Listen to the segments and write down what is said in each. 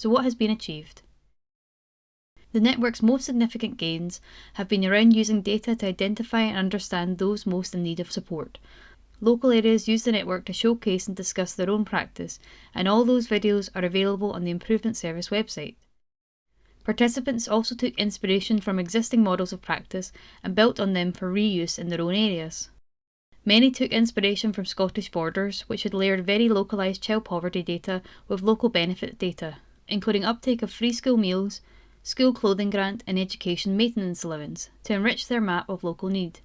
So what has been achieved? The network's most significant gains have been around using data to identify and understand those most in need of support. Local areas use the network to showcase and discuss their own practice, and all those videos are available on the Improvement Service website. Participants also took inspiration from existing models of practice and built on them for reuse in their own areas. Many took inspiration from Scottish Borders, which had layered very localised child poverty data with local benefit data, including uptake of free school meals, school clothing grant and education maintenance allowance to enrich their map of local need.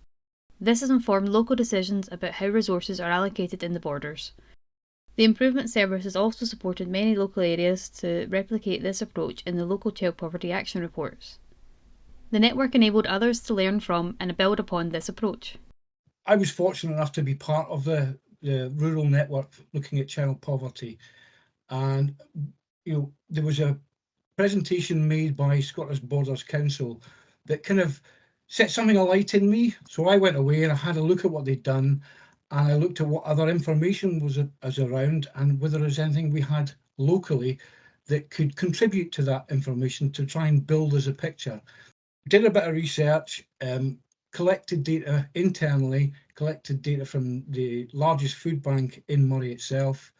This has informed local decisions about how resources are allocated in the Borders. The Improvement Service has also supported many local areas to replicate this approach in the local child poverty action reports. The network enabled others to learn from and build upon this approach. I was fortunate enough to be part of the rural network looking at child poverty, and there was a presentation made by Scottish Borders Council that kind of set something alight in me. So I went away and I had a look at what they'd done, and I looked at what other information was around and whether there's anything we had locally that could contribute to that information to try and build us a picture. Did a bit of research, collected data internally, collected data from the largest food bank in Moray itself,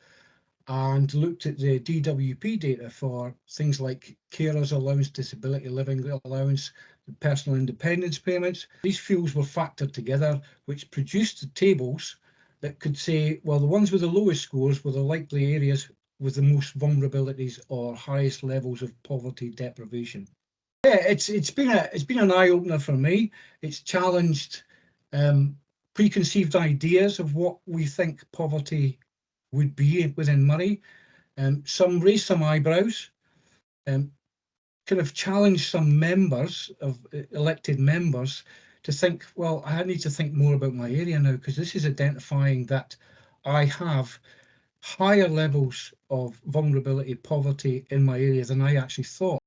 and looked at the DWP data for things like carers allowance, disability living allowance, personal independence payments. These fields were factored together, which produced tables that could say, well, the ones with the lowest scores were the likely areas with the most vulnerabilities or highest levels of poverty deprivation. Yeah, it's been an eye-opener for me. It's challenged preconceived ideas of what we think poverty would be within Moray. Some raised some eyebrows, kind of challenged some members of elected members to think, well, I need to think more about my area now, because this is identifying that I have higher levels of vulnerability, poverty in my area than I actually thought.